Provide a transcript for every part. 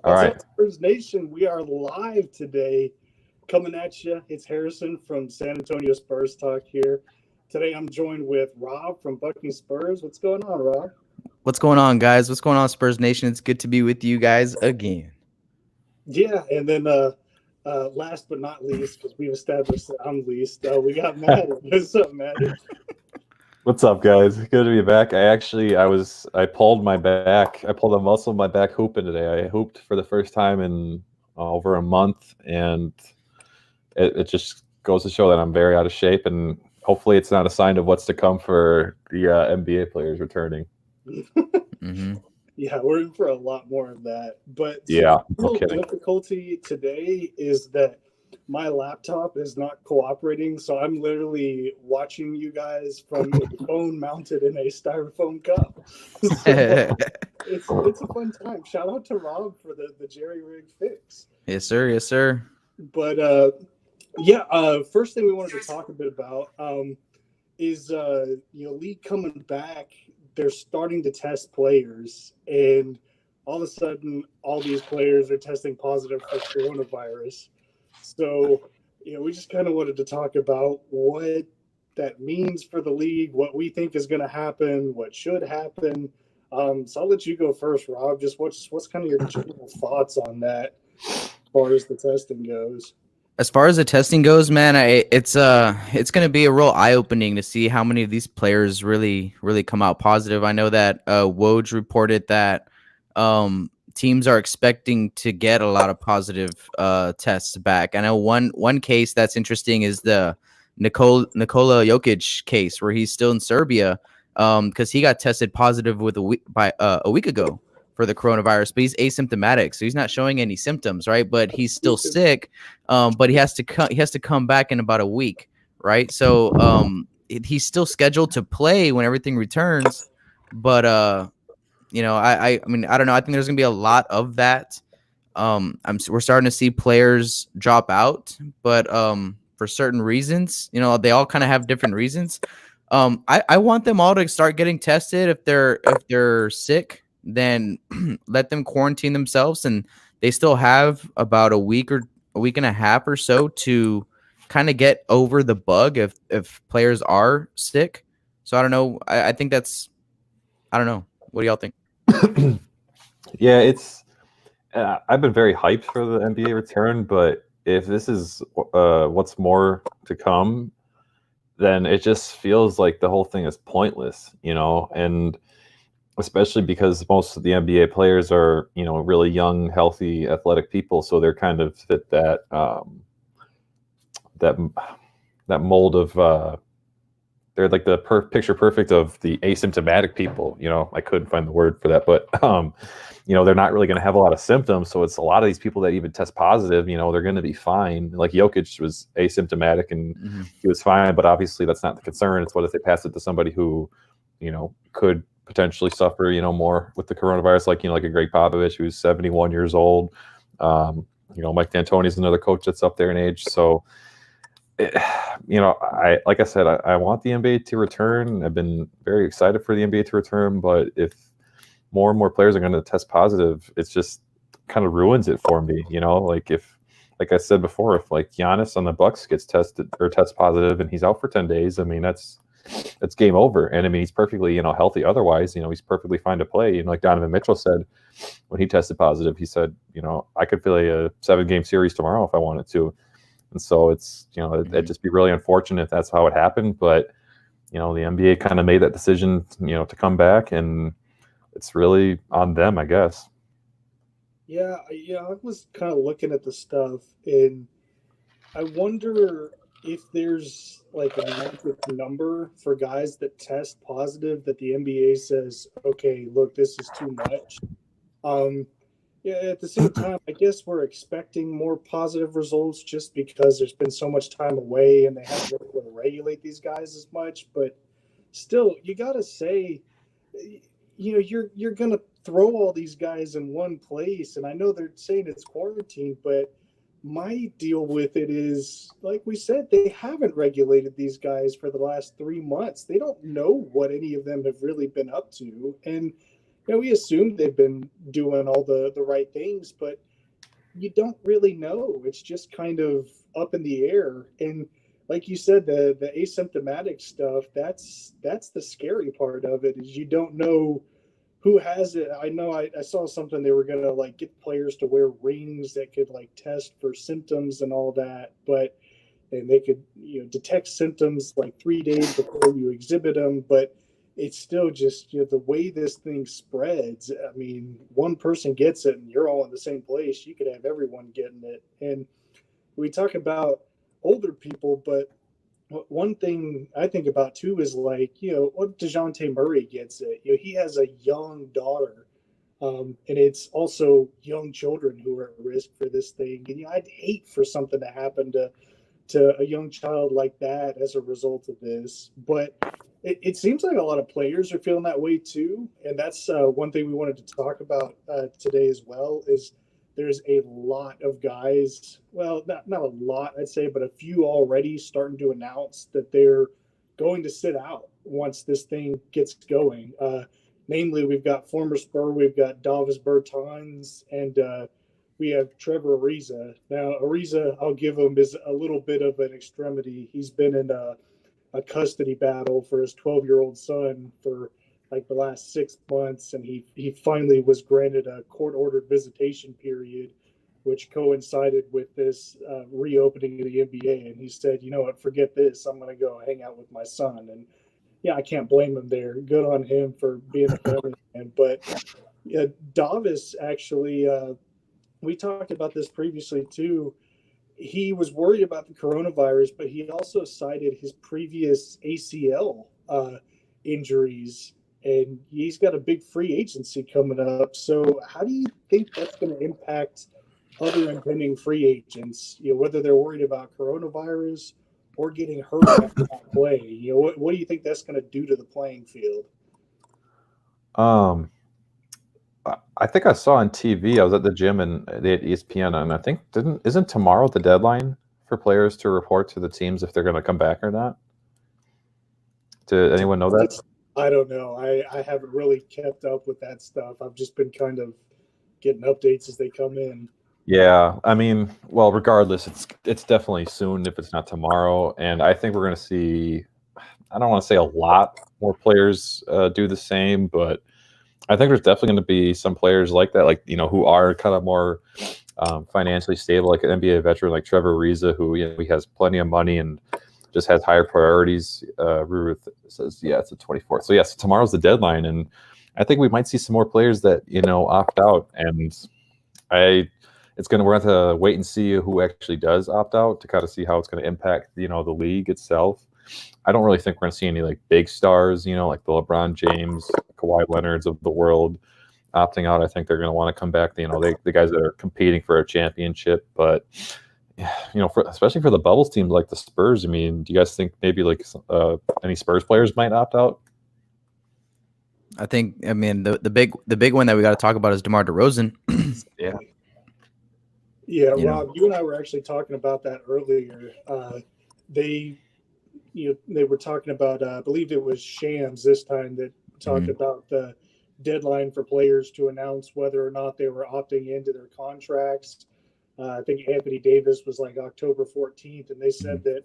All What's right. up, Spurs Nation? We are live today, coming at you. It's Harrison from San Antonio Spurs Talk here. Today, I'm joined with Rob from Bucking Spurs. What's going on, Rob? What's going on, guys? What's going on, Spurs Nation? It's good to be with you guys again. Yeah, and then last but not least, because we've established that I'm least, we got Maddie. What's up, Maddie? What's up, guys? Good to be back. I pulled my back. I pulled a muscle in my back hooping today. I hooped for the first time in over a month, and it just goes to show that I'm very out of shape. And hopefully, it's not a sign of what's to come for the NBA players returning. Mm-hmm. Yeah, we're in for a lot more of that. But so Yeah, the no real kidding. difficulty today is that my laptop is not cooperating. So I'm literally watching you guys from a phone mounted in a styrofoam cup. So it's a fun time. Shout out to Rob for the jerry rig fix. Yes, sir. Yes, sir. But yeah, first thing we wanted to talk a bit about is league coming back. They're starting to test players, and all of a sudden, all these players are testing positive for coronavirus. So, we just kind of wanted to talk about what that means for the league, what we think is going to happen, what should happen. So I'll let you go first, Rob. Just what's kind of your general thoughts on that, as far as the testing goes. As far as the testing goes, man, it's gonna be a real eye opening to see how many of these players really come out positive. I know that Woj reported that teams are expecting to get a lot of positive tests back. I know one case that's interesting is the Nikola Jokic case where he's still in Serbia because he got tested positive with a week ago for the coronavirus, but he's asymptomatic, so he's not showing any symptoms, right? But he's still sick, but he has to come back in about a week, right? So he's still scheduled to play when everything returns, but I mean, I don't know. I think there's gonna be a lot of that. We're starting to see players drop out, but for certain reasons, they all kind of have different reasons. I want them all to start getting tested. If they're sick, then let them quarantine themselves, and they still have about a week and a half or so to kind of get over the bug if players are sick. So I don't know. I think that's I don't know. What do y'all think? Yeah, it's. I've been very hyped for the NBA return, but if this is what's more to come, then it just feels like the whole thing is pointless, and especially because most of the NBA players are, really young, healthy, athletic people, so they're kind of fit that that mold of they're like the picture perfect of the asymptomatic people. I couldn't find the word for that, but they're not really going to have a lot of symptoms. So it's a lot of these people that even test positive. They're going to be fine. Like Jokic was asymptomatic and Mm-hmm. he was fine, but obviously that's not the concern. It's what if they pass it to somebody who, could potentially suffer, more with the coronavirus, like a Greg Popovich who's 71 years old. Mike D'Antoni is another coach that's up there in age. So I like I said, I want the NBA to return. I've been very excited for the NBA to return, but if more and more players are going to test positive, it's just kind of ruins it for me. Like I said before, if like Giannis on the Bucks gets tested or test positive and he's out for 10 days, I mean that's game over. And I mean he's perfectly healthy otherwise. He's perfectly fine to play. Like Donovan Mitchell said when he tested positive, he said, I could play a 7-game series tomorrow if I wanted to. And so it's, it'd just be really unfortunate if that's how it happened. But, the NBA kind of made that decision, to come back, and it's really on them, I guess. Yeah, I was kind of looking at the stuff, and I wonder if there's like a magic number for guys that test positive that the NBA says, okay, look, this is too much. Um, yeah, at the same time, I guess we're expecting more positive results just because there's been so much time away and they haven't been able to regulate these guys as much. But still, you got to say, you're gonna throw all these guys in one place, and I know they're saying it's quarantine, but my deal with it is, like we said, they haven't regulated these guys for the last 3 months. They don't know what any of them have really been up to, and we assume they've been doing all the right things, but you don't really know. It's just kind of up in the air. And like you said, the asymptomatic stuff, that's the scary part of it, is you don't know who has it. I know I saw something they were gonna like get players to wear rings that could like test for symptoms and all that, but and they could detect symptoms like 3 days before you exhibit them, but it's still just the way this thing spreads. I mean, one person gets it and you're all in the same place. You could have everyone getting it. And we talk about older people, but one thing I think about too is like, what DeJounte Murray gets it. He has a young daughter, and it's also young children who are at risk for this thing. And I'd hate for something to happen to a young child like that as a result of this. But it seems like a lot of players are feeling that way too. And that's one thing we wanted to talk about today as well, is there's a lot of guys, well, not a lot, I'd say, but a few already starting to announce that they're going to sit out once this thing gets going. Namely, we've got former Spur, we've got Davis Bertans, and we have Trevor Ariza. Now, Ariza, I'll give him, is a little bit of an extremity. He's been in a custody battle for his 12-year-old son for like the last 6 months, and he finally was granted a court-ordered visitation period, which coincided with this reopening of the NBA. And he said, you know what, forget this. I'm going to go hang out with my son. And yeah, I can't blame him there. Good on him for being a family man. But Davis actually, we talked about this previously too. He was worried about the coronavirus, but he also cited his previous ACL injuries, and he's got a big free agency coming up. So how do you think that's going to impact other impending free agents, whether they're worried about coronavirus or getting hurt after that play? What do you think that's going to do to the playing field? I think I saw on TV, I was at the gym and they had ESPN, and I think isn't tomorrow the deadline for players to report to the teams if they're going to come back or not? Did anyone know that? I don't know. I haven't really kept up with that stuff. I've just been kind of getting updates as they come in. Yeah, I mean, well, regardless, it's definitely soon if it's not tomorrow, and I think we're going to see, I don't want to say a lot more players do the same, but I think there's definitely going to be some players like that, like, who are kind of more financially stable, like an NBA veteran like Trevor Ariza, who he has plenty of money and just has higher priorities. Ruth says, yeah, it's the 24th. So yes, tomorrow's the deadline, and I think we might see some more players that opt out, and we're going to wait and see who actually does opt out to kind of see how it's going to impact the league itself. I don't really think we're going to see any like big stars, like the LeBron James, Kawhi Leonards of the world opting out. I think they're going to want to come back. The guys that are competing for a championship, but especially for the bubbles teams like the Spurs. I mean, do you guys think maybe like any Spurs players might opt out? I mean the big one that we got to talk about is DeMar DeRozan. Yeah, Rob, you and I were actually talking about that earlier. They were talking about, I believe it was Shams this time that talked about the deadline for players to announce whether or not they were opting into their contracts. I think Anthony Davis was like October 14th, and they said that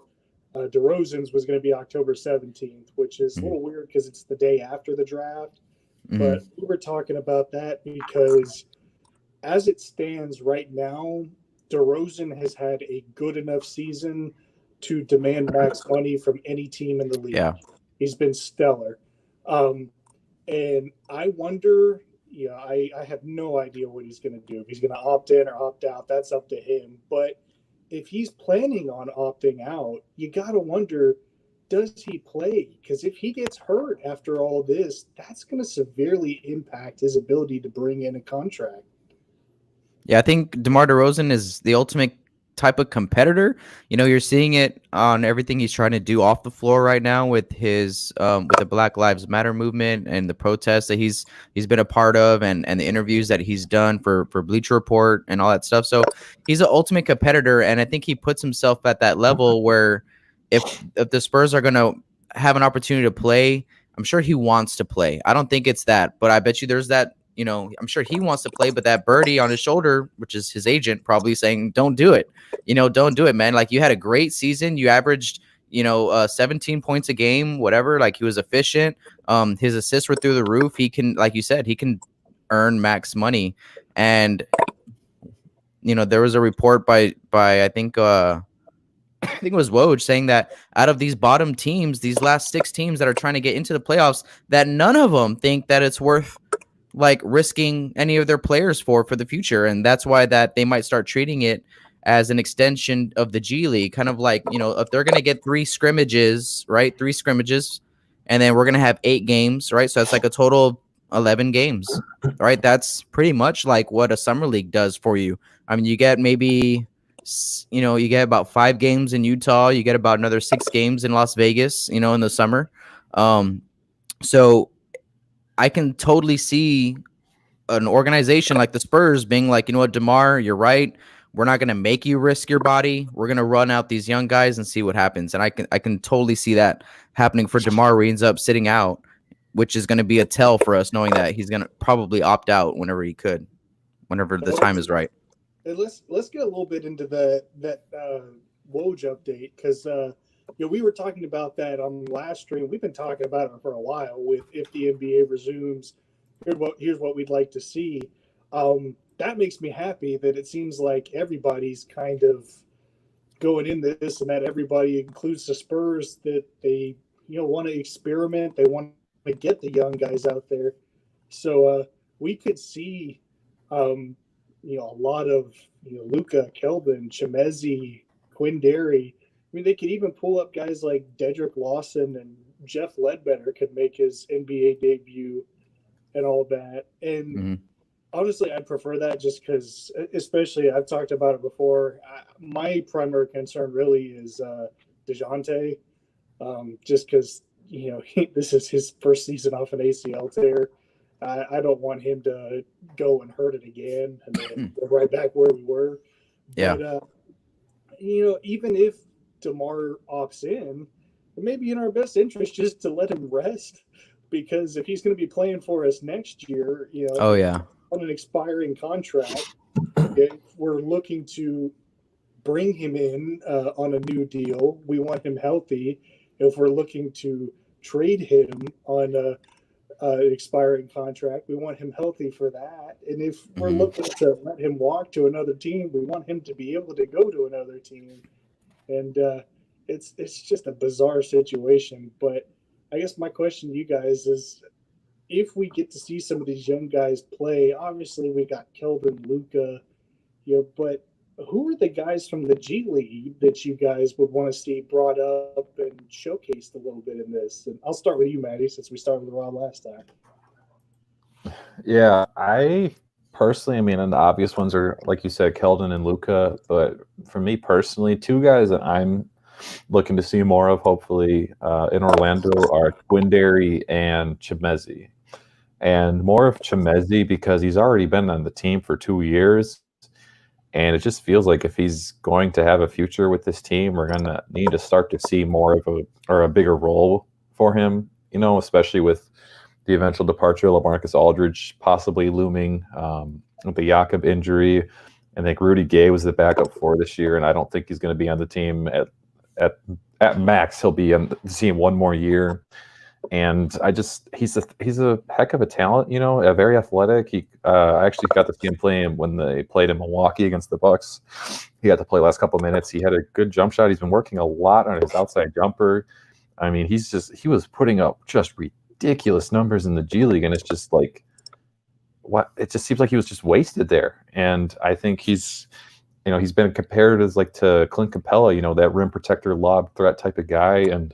DeRozan's was going to be October 17th, which is a little weird because it's the day after the draft. But we were talking about that because as it stands right now, DeRozan has had a good enough season to demand max money from any team in the league. Yeah. He's been stellar. And I wonder, I have no idea what he's going to do. If he's going to opt in or opt out, that's up to him. But if he's planning on opting out, you got to wonder, does he play? Because if he gets hurt after all this, that's going to severely impact his ability to bring in a contract. Yeah, I think DeMar DeRozan is the ultimate type of competitor. You're seeing it on everything he's trying to do off the floor right now with his with the Black Lives Matter movement and the protests that he's been a part of, and the interviews that he's done for Bleacher Report and all that stuff. So he's an ultimate competitor, and I think he puts himself at that level where if the Spurs are going to have an opportunity to play, I'm sure he wants to play. I don't think it's that, but I bet you there's that, I'm sure he wants to play, but that birdie on his shoulder, which is his agent, probably saying, don't do it. Don't do it, man. Like, you had a great season. You averaged, 17 points a game, whatever. Like, he was efficient. His assists were through the roof. He can, like you said, he can earn max money. And, there was a report by I think it was Woj saying that out of these bottom teams, these last 6 teams that are trying to get into the playoffs, that none of them think that it's worth like risking any of their players for the future. And that's why that they might start treating it as an extension of the G League, kind of like, if they're going to get 3 scrimmages, right? 3 scrimmages, and then we're going to have 8 games, right? So that's like a total of 11 games, right? That's pretty much like what a summer league does for you. I mean, you get maybe, you get about 5 games in Utah. You get about another 6 games in Las Vegas, in the summer. So I can totally see an organization like the Spurs being like, you know what, DeMar, you're right. We're not going to make you risk your body. We're going to run out these young guys and see what happens. And I can totally see that happening for DeMar, where he ends up sitting out, which is going to be a tell for us, knowing that he's going to probably opt out whenever the time is right. Let's get a little bit into that Woj update, because we were talking about that on last stream. We've been talking about it for a while. With if the NBA resumes, here's what we'd like to see. That makes me happy that it seems like everybody's kind of going in this, and that everybody, includes the Spurs, that they want to experiment. They want to get the young guys out there. So we could see a lot of Luka, Kelvin, Chemezi, Quindary. I mean, they could even pull up guys like Dedrick Lawson, and Jeff Ledbetter could make his NBA debut and all that. And honestly, I'd prefer that, just because, especially, I've talked about it before, my primary concern really is DeJounte, just because, this is his first season off an ACL tear. I don't want him to go and hurt it again and then go right back where we were. Yeah. But, even if DeMar opts in, it may be in our best interest just to let him rest, because if he's going to be playing for us next year, oh yeah, on an expiring contract, if we're looking to bring him in on a new deal, we want him healthy. If we're looking to trade him on an expiring contract, we want him healthy for that. And if we're looking to let him walk to another team, we want him to be able to go to another team. And it's just a bizarre situation. But I guess my question to you guys is, if we get to see some of these young guys play, obviously we got Kelvin, Luka, but who are the guys from the G League that you guys would want to see brought up and showcased a little bit in this? And I'll start with you, Maddie, since we started with Rob last time. Yeah, I personally, and the obvious ones are, like you said, Keldon and Luka. But for me personally, 2 guys that I'm looking to see more of, hopefully, in Orlando are Quindary and Chemezi. And more of Chemezi because he's already been on the team for 2 years. And it just feels like if he's going to have a future with this team, we're going to need to start to see more of a bigger role for him, especially with the eventual departure of LaMarcus Aldridge possibly looming, with the Jakob injury. I think Rudy Gay was the backup for this year, and I don't think he's going to be on the team at max. He'll be on the team 1 more year. And he's a heck of a talent, very athletic. I actually got to see him play when they played in Milwaukee against the Bucks. He got to play last couple of minutes. He had a good jump shot. He's been working a lot on his outside jumper. I mean, he was putting up just ridiculous numbers in the G League, and it's just like, what? It just seems like he was just wasted there. And I think he's been compared as like to Clint Capella, that rim protector, lob threat type of guy. And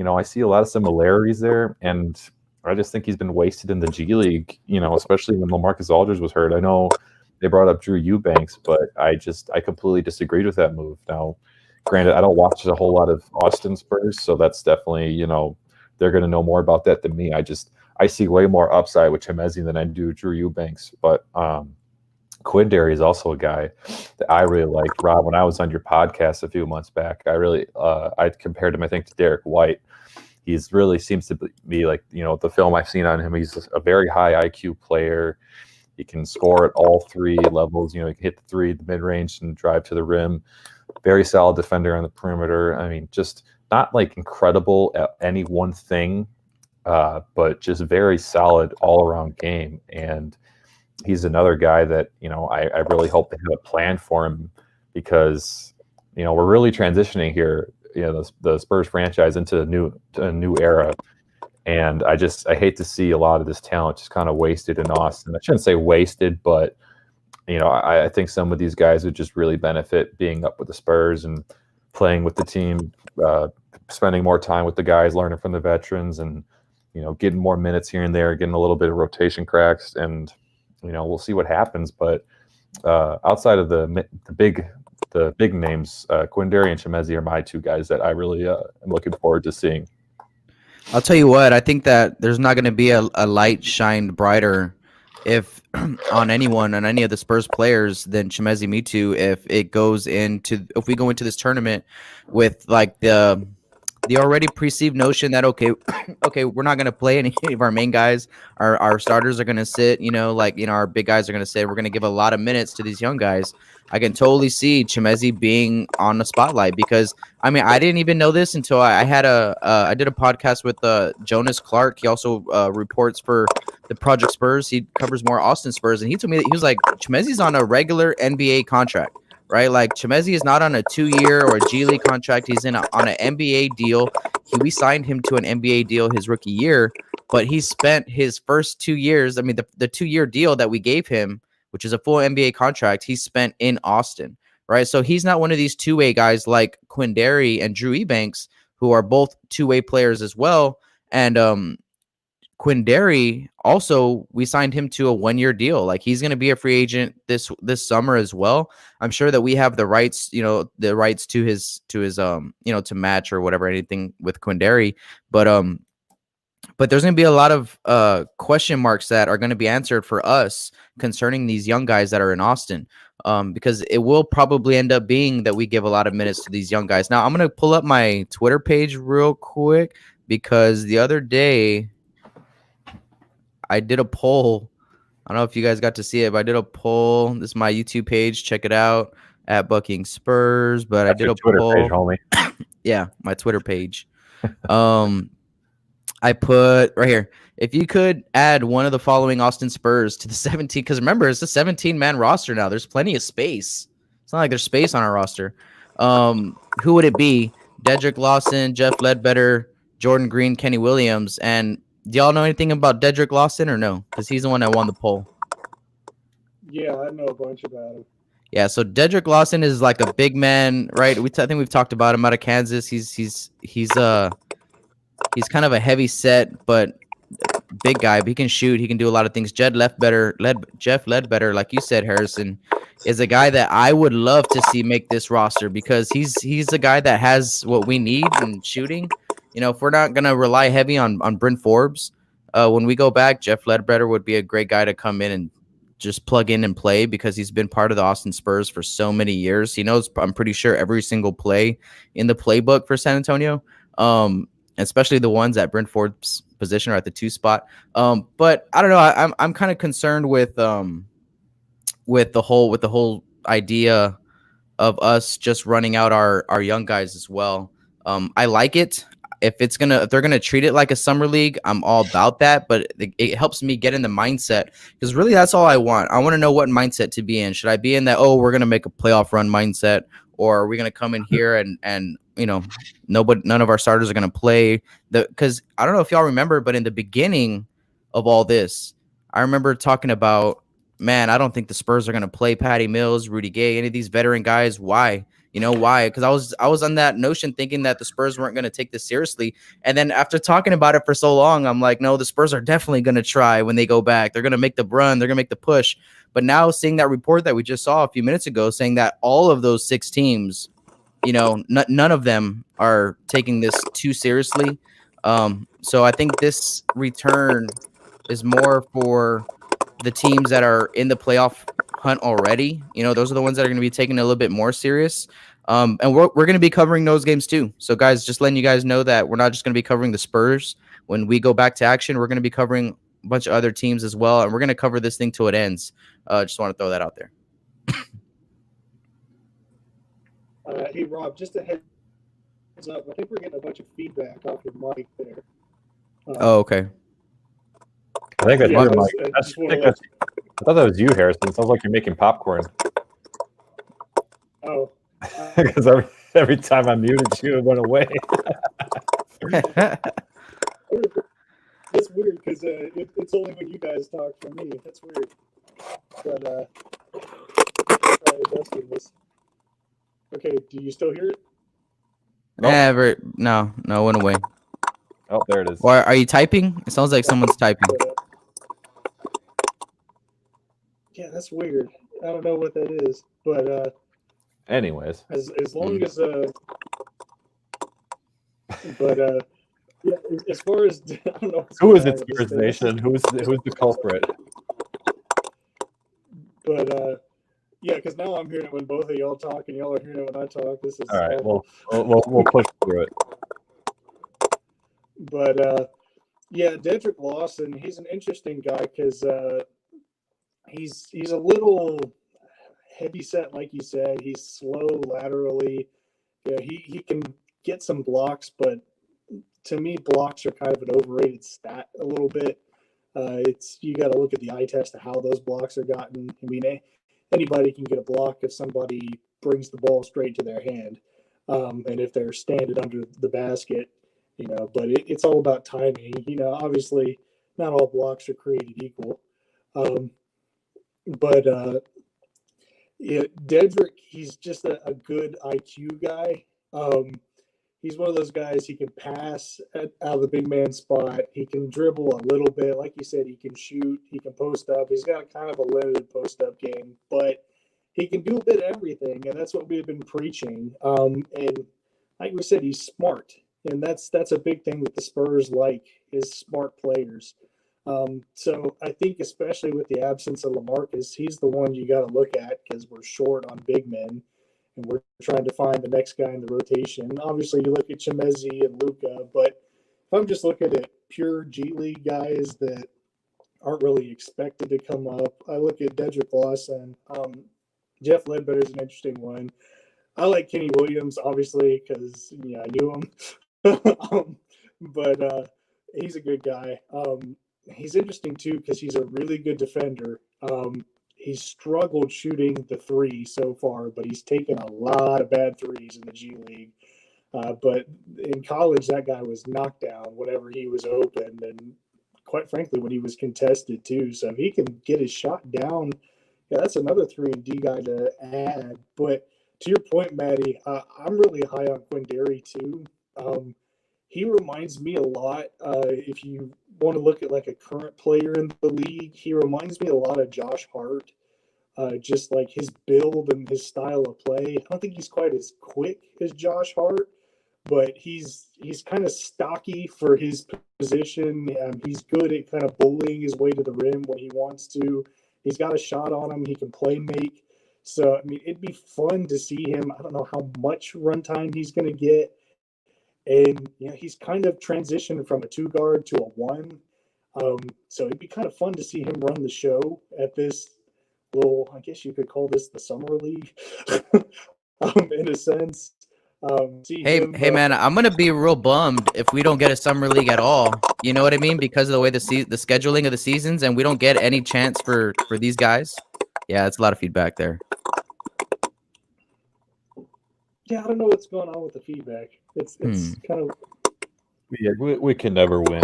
I see a lot of similarities there, and I just think he's been wasted in the G League, especially when LaMarcus Aldridge was hurt. I know they brought up Drew Eubanks, but I completely disagreed with that move. Now, granted, I don't watch a whole lot of Austin Spurs, so that's definitely, they're going to know more about that than me. I see way more upside with Chemezi than I do Drew Eubanks, but Quindary is also a guy that I really like. Rob, when I was on your podcast a few months back, I compared him, I think, to Derek White. He's really seems to be like, the film I've seen on him. He's a very high IQ player. He can score at all three levels. He can hit the three, the mid range, and drive to the rim. Very solid defender on the perimeter. I mean, just not like incredible at any one thing, but just very solid all around game. And he's another guy that, I really hope they have a plan for him, because, we're really transitioning here, the Spurs franchise into a new era. And I hate to see a lot of this talent just kind of wasted in Austin. I shouldn't say wasted, but I think some of these guys would just really benefit being up with the Spurs and playing with the team, spending more time with the guys, learning from the veterans, and getting more minutes here and there, getting a little bit of rotation cracks, and we'll see what happens. But outside of the big names, Quindary and Chimezie are my two guys that I really am looking forward to seeing. I'll tell you what, I think that there's not going to be a light shined brighter if on any of the Spurs players than Chimezie Metu if we go into this tournament with like the already perceived notion that okay, we're not going to play any of our main guys. Our starters are going to sit, our big guys are going to sit. We're going to give a lot of minutes to these young guys. I can totally see Chimezie being on the spotlight, because I mean, I didn't even know this until I did a podcast with Jonas Clark. He also reports for the Project Spurs. He covers more Austin Spurs, and he told me that he was like, Chimezie's on a regular NBA contract. Right, like Chimezie is not on a 2-year or a G League contract. He's on an NBA deal. We signed him to an NBA deal his rookie year, but he spent his first 2 years. I mean, the 2-year deal that we gave him, which is a full NBA contract, he spent in Austin. Right, so he's not one of these two-way guys like Quindary and Drew Eubanks, who are both two-way players as well. And Quindary also, we signed him to a 1-year deal. Like, he's going to be a free agent this summer as well. I'm sure that we have the rights, to his to match or whatever, anything with Quindary. But there's going to be a lot of question marks that are going to be answered for us concerning these young guys that are in Austin. Because it will probably end up being that we give a lot of minutes to these young guys. Now, I'm going to pull up my Twitter page real quick, because the other day I did a poll. I don't know if you guys got to see it, but I did a poll. This is my YouTube page. Check it out at Bucking Spurs. But I did a Twitter poll. Page, homie. Yeah, my Twitter page. I put right here, if you could add one of the following Austin Spurs to the 17, because remember, it's a 17-man roster now. There's plenty of space. It's not like there's space on our roster. Who would it be? Dedrick Lawson, Jeff Ledbetter, Jordan Green, Kenny Williams. And do y'all know anything about Dedrick Lawson or no? Because he's the one that won the poll. Yeah, I know a bunch about him. Yeah, so Dedrick Lawson is like a big man, right? I think we've talked about him out of Kansas. He's kind of a heavy set, but big guy. But he can shoot. He can do a lot of things. Jeff Ledbetter, like you said, Harrison, is a guy that I would love to see make this roster, because he's a guy that has what we need in shooting. If we're not gonna rely heavy on Bryn Forbes, when we go back, Jeff Ledbetter would be a great guy to come in and just plug in and play, because he's been part of the Austin Spurs for so many years. He knows, I'm pretty sure, every single play in the playbook for San Antonio, especially the ones at Bryn Forbes' position or at the 2 spot. But I don't know. I'm kind of concerned with the whole idea of us just running out our young guys as well. I like it. If they're gonna treat it like a summer league, I'm all about that. But it helps me get in the mindset, because really that's all I want. I want to know what mindset to be in. Should I be in that, we're gonna make a playoff run mindset, or are we gonna come in here and none of our starters are gonna play? Because I don't know if y'all remember, but in the beginning of all this, I remember talking about, man, I don't think the Spurs are gonna play Patty Mills, Rudy Gay, any of these veteran guys. Why? Why? Because I was on that notion thinking that the Spurs weren't going to take this seriously. And then after talking about it for so long, I'm like, no, the Spurs are definitely going to try when they go back. They're going to make the run. They're going to make the push. But now seeing that report that we just saw a few minutes ago saying that all of those 6 teams, none of them are taking this too seriously. So I think this return is more for the teams that are in the playoff hunt already. Those are the ones that are going to be taking it a little bit more serious. And we're going to be covering those games too. So guys, just letting you guys know that we're not just going to be covering the Spurs. When we go back to action, we're going to be covering a bunch of other teams as well, and we're going to cover this thing till it ends. Just want to throw that out there. Hey Rob, just a heads up. I think we're getting a bunch of feedback off your mic there. Oh, okay. I think that's Yeah, your I mic. was- I That's- just I wanna think that's- I thought that was you, Harrison. It sounds like you're making popcorn. Oh, Because every time I muted you, it went away. that's weird because it's only when you guys talk for me. That's weird. But Dustin was. Okay, do you still hear it? Nope. No, it went away. Oh, there it is. Or are you typing? It sounds like someone's typing. Yeah, that's weird. I don't know what that is, but Anyways, as long as but yeah, as far as I don't know what's who is going it, on with Spurs this Nation? Who's the culprit? but yeah, because now I'm hearing it when both of y'all talk, and y'all are hearing it when I talk. This is All right, we'll push through it. But yeah, Dedrick Lawson, he's an interesting guy because he's a little heavy set, like you said. He's slow laterally. Yeah, he can get some blocks, but to me, blocks are kind of an overrated stat a little bit. It's you got to look at the eye test of how those blocks are gotten. I mean, anybody can get a block if somebody brings the ball straight to their hand, and if they're standing under the basket, you know. But it's all about timing. You know, obviously, not all blocks are created equal. But yeah, Dedrick, he's just a good IQ guy. He's one of those guys. He can pass out of the big man spot. He can dribble a little bit, like you said. He can shoot. He can post up. He's got kind of a limited post up game, but he can do a bit of everything, and that's what we've been preaching. And like we said, he's smart, and that's a big thing that the Spurs like is smart players. So I think especially with the absence of LaMarcus, he's the one you got to look at because we're short on big men, and we're trying to find the next guy in the rotation. Obviously, you look at Chimezi and Luka, but if I'm just looking at pure G League guys that aren't really expected to come up, I look at Dedrick Lawson. Jeff Ledbetter is an interesting one. I like Kenny Williams, obviously, because I knew him. But he's a good guy. He's interesting too because he's a really good defender. He's struggled shooting the three so far, but he's taken a lot of bad threes in the G League. But in college, that guy was knocked down whenever he was open, and quite frankly, when he was contested too. So if he can get his shot down, yeah, that's another 3-and-D guy to add. But to your point, Maddie, I'm really high on Quindary too. He reminds me a lot. If you want to look at like a current player in the league, he reminds me a lot of Josh Hart. Just like his build and his style of play. I don't think he's quite as quick as Josh Hart, but he's kind of stocky for his position. He's good at kind of bullying his way to the rim when he wants to. He's got a shot on him. He can play make. So, I mean, it'd be fun to see him. I don't know how much runtime he's going to get. And, he's kind of transitioned from a 2 guard to a 1. So it'd be kind of fun to see him run the show at this little, I guess you could call this the summer league, in a sense. Hey, man, I'm gonna be real bummed if we don't get a summer league at all. You know what I mean? Because of the way the scheduling of the seasons, and we don't get any chance for these guys. Yeah, it's a lot of feedback there. Yeah, I don't know what's going on with the feedback. It's kind of. Yeah, we can never win.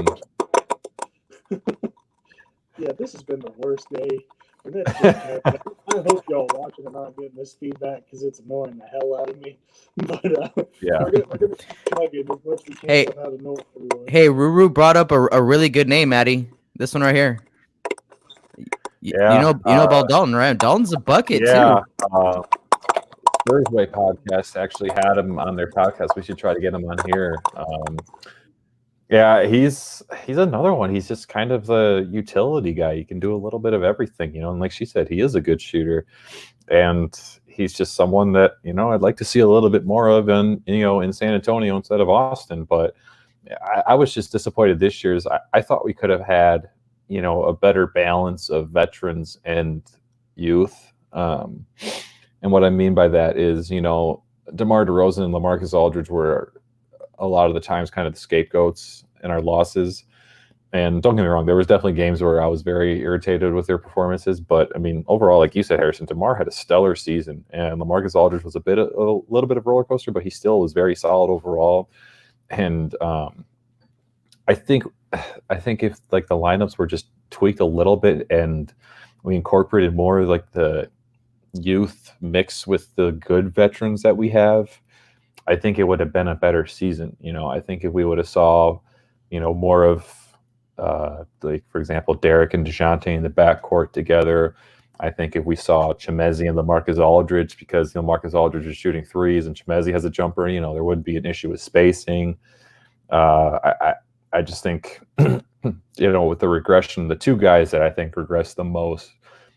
Yeah, this has been the worst day. I hope y'all watching and not getting this feedback because it's annoying the hell out of me. But Yeah. we're gonna plug it as much as we can. Hey, How to know everyone. Hey, Ruru brought up a really good name, Maddie. This one right here. Yeah, you know about Dalton, right? Dalton's a bucket Yeah. too. Thursday podcast actually had him on their podcast. We should try to get him on here. Yeah, he's another one. He's just kind of the utility guy. He can do a little bit of everything, and like she said, he is a good shooter. And he's just someone that, I'd like to see a little bit more of in San Antonio instead of Austin. But I was just disappointed this year's. I thought we could have had, a better balance of veterans and youth. And what I mean by that is, DeMar DeRozan and LaMarcus Aldridge were a lot of the times kind of the scapegoats in our losses. And don't get me wrong, there was definitely games where I was very irritated with their performances. But I mean, overall, like you said, Harrison, DeMar had a stellar season, and LaMarcus Aldridge was a little bit of a roller coaster, but he still was very solid overall. And I think if like the lineups were just tweaked a little bit and we incorporated more like the youth mix with the good veterans that we have, I think it would have been a better season. I think if we would have saw, more of like, for example, Derek and DeJounte in the backcourt together. I think if we saw Chemezi and LaMarcus Aldridge, because Marcus Aldridge is shooting threes and Chemezi has a jumper, there wouldn't be an issue with spacing. I just think, with the regression, the two guys that I think regressed the most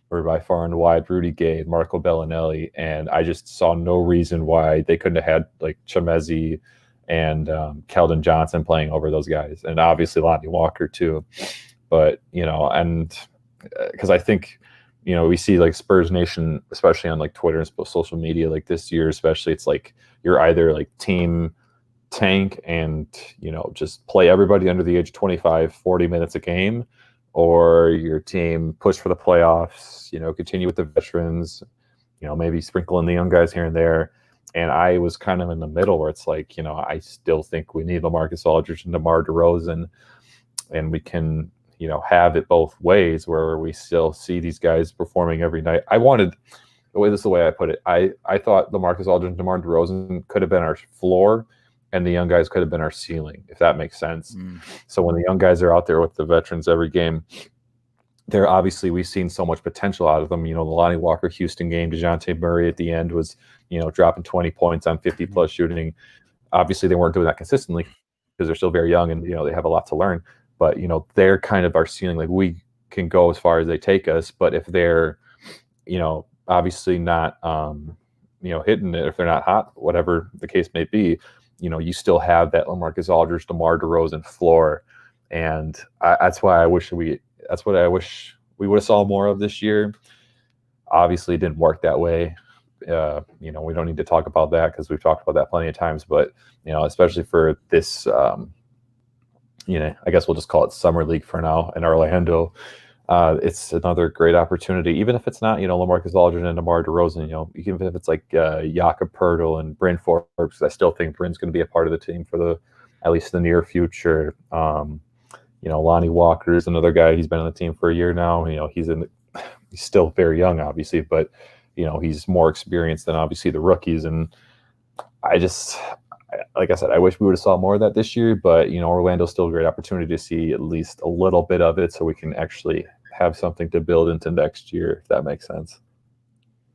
were by far and wide Rudy Gay, Marco Bellinelli, and I just saw no reason why they couldn't have had like Chemezi and Keldon Johnson playing over those guys, and obviously Lonnie Walker too. But and because I think we see like Spurs Nation, especially on like Twitter and social media, like this year especially, it's like you're either like team tank and just play everybody under the age of 25 40 minutes a game, or your team push for the playoffs, continue with the veterans, maybe sprinkle in the young guys here and there. And I was kind of in the middle where it's like, I still think we need LaMarcus Aldridge and DeMar DeRozan, and we can, have it both ways where we still see these guys performing every night. This is the way I put it. I thought LaMarcus Aldridge and DeMar DeRozan could have been our floor, and the young guys could have been our ceiling, if that makes sense. So when the young guys are out there with the veterans every game, they're obviously, we've seen so much potential out of them. The Lonnie Walker Houston game, DeJounte Murray at the end was, dropping 20 points on 50 plus shooting. Obviously, they weren't doing that consistently because they're still very young and, they have a lot to learn. But, they're kind of our ceiling. Like, we can go as far as they take us. But if they're, obviously not, hitting it, if they're not hot, whatever the case may be, you still have that LaMarcus Aldridge, DeMar DeRozan floor. And that's what I wish we would have saw more of this year. Obviously, it didn't work that way. We don't need to talk about that because we've talked about that plenty of times. But, especially for this, I guess we'll just call it Summer League for now in Orlando. It's another great opportunity, even if it's not, LaMarcus Aldridge and DeMar DeRozan, even if it's like Jakob Poeltl and Bryn Forbes, because I still think Bryn's going to be a part of the team for at least the near future. Lonnie Walker is another guy. He's been on the team for a year now. He's still very young, obviously, but he's more experienced than obviously the rookies. And like I said, I wish we would have saw more of that this year, but Orlando's still a great opportunity to see at least a little bit of it, so we can actually have something to build into next year, if that makes sense.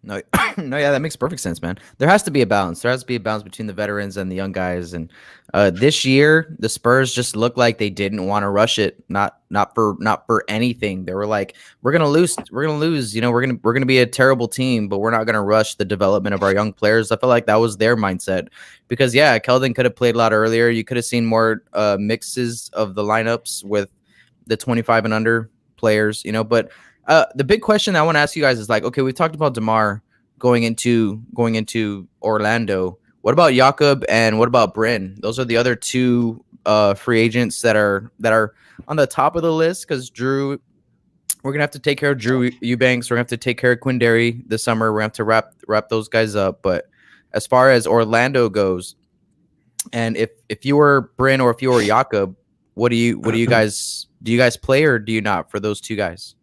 No, yeah, that makes perfect sense, man. There has to be a balance. There has to be a balance between the veterans and the young guys. And this year, the Spurs just looked like they didn't want to rush it. Not for anything. They were like, we're gonna lose. We're gonna lose. We're gonna be a terrible team, but we're not gonna rush the development of our young players. I feel like that was their mindset, because Keldon could have played a lot earlier. You could have seen more mixes of the lineups with the 25 and under players. But. The big question I want to ask you guys is like, okay, we talked about DeMar going into Orlando. What about Jakob and what about Bryn? Those are the other two free agents that are on the top of the list, because Drew, we're gonna have to take care of Drew Eubanks. We're gonna have to take care of Quindary this summer. We're gonna have to wrap those guys up. But as far as Orlando goes, and if you were Bryn or if you were Jakob, what do you guys play or do you not for those two guys?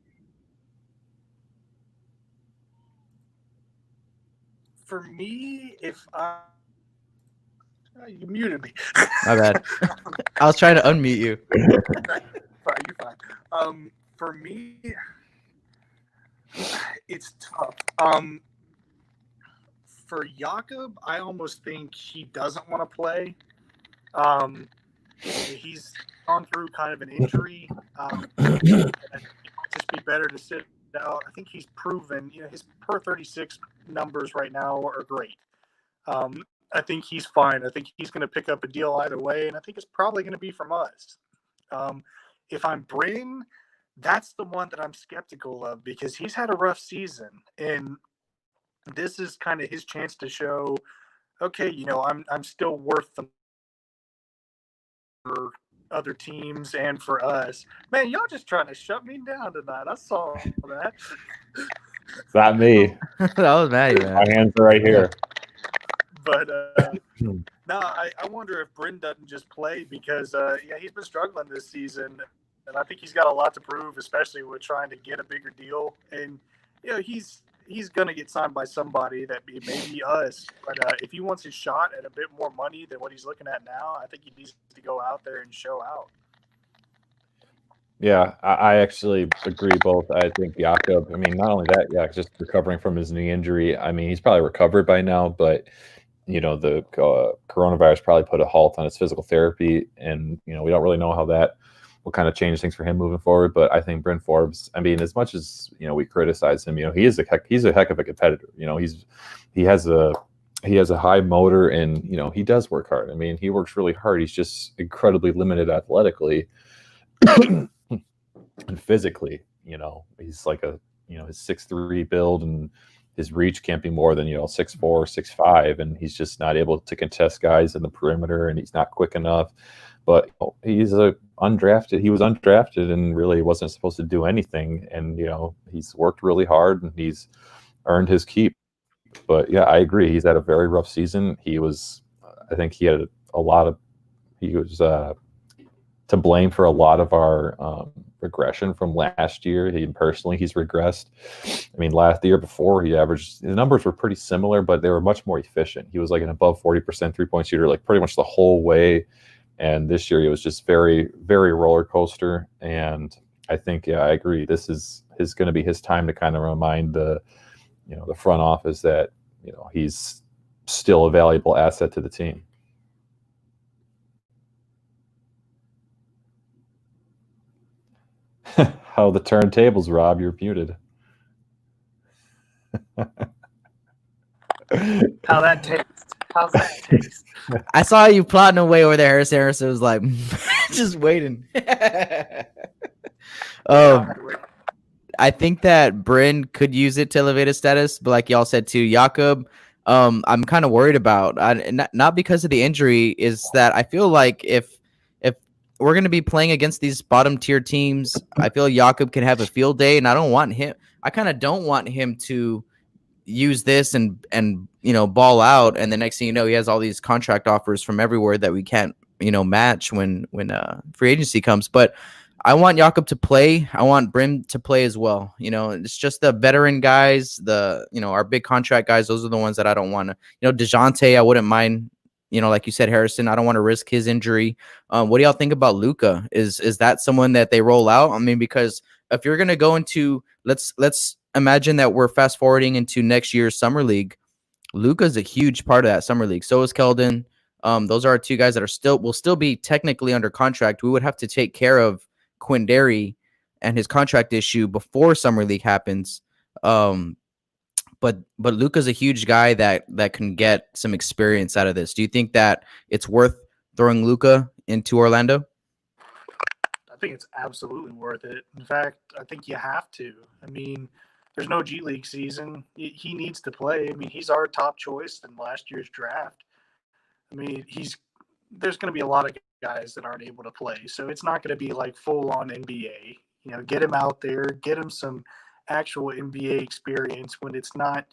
For me, you muted me. My bad. I was trying to unmute you. You're fine. For me, it's tough. For Jakob, I almost think he doesn't want to play. gone through kind of an injury. It'd just be better to sit out. I think he's proven, his per 36 numbers right now are great. I think he's fine. I think he's going to pick up a deal either way, and I think it's probably going to be from us. If I'm Bryn, that's the one that I'm skeptical of because he's had a rough season, and this is kind of his chance to show, okay, I'm still worth the for other teams and for us. Man, y'all just trying to shut me down tonight. I saw that. It's not me. That was Maddie, man. My hands are right here. But no, I wonder if Bryn doesn't just play because he's been struggling this season, and I think he's got a lot to prove, especially with trying to get a bigger deal. And he's going to get signed by somebody that may be us. But if he wants his shot at a bit more money than what he's looking at now, I think he needs to go out there and show out. Yeah, I actually agree both. I think Jakob, not only that, just recovering from his knee injury. He's probably recovered by now, but, the coronavirus probably put a halt on his physical therapy. And, we don't really know how that will kind of change things for him moving forward. But I think Bryn Forbes, as much as, we criticize him, he's a heck of a competitor. He has a high motor and, he does work hard. He works really hard. He's just incredibly limited athletically. And physically, he's like his 6'3" build and his reach can't be more than 6'4", 6'5", and he's just not able to contest guys in the perimeter, and he's not quick enough. But he's undrafted. He was undrafted and really wasn't supposed to do anything. And he's worked really hard and he's earned his keep. But yeah, I agree. He's had a very rough season. I think he was to blame for a lot of our regression from last year. He's regressed. The year before the numbers were pretty similar, but they were much more efficient. He was like an above 40% 3-point shooter, like pretty much the whole way. And this year he was just very, very roller coaster. And I think, I agree. This is going to be his time to kind of remind the front office that, he's still a valuable asset to the team. How the turntables, Rob, you're muted. How's that taste? I saw you plotting away over there. Harrison was like, just waiting. I think that Bryn could use it to elevate his status, but like y'all said too, Jakob, I'm kind of worried about. Not because of the injury, is that I feel like if we're going to be playing against these bottom tier teams, I feel Jakob can have a field day, and I kind of don't want him to use this and ball out, and the next thing you know, he has all these contract offers from everywhere that we can't match when free agency comes. But I want Jakob to play. I want Bryn to play as well. It's just the veteran guys, our big contract guys. Those are the ones that I don't want to. DeJounte, I wouldn't mind. Like you said, Harrison, I don't want to risk his injury. What do y'all think about Luka? Is that someone that they roll out? Because if you're going to go into, let's imagine that we're fast forwarding into next year's summer league. Luka's a huge part of that summer league. So is Keldon. Those are our two guys that will still be technically under contract. We would have to take care of Quindary and his contract issue before summer league happens. But Luka's a huge guy that can get some experience out of this. Do you think that it's worth throwing Luka into Orlando? I think it's absolutely worth it. In fact, I think you have to. There's no G League season. He needs to play. He's our top choice in last year's draft. There's going to be a lot of guys that aren't able to play, so it's not going to be like full on NBA. Get him out there, get him some actual NBA experience when it's not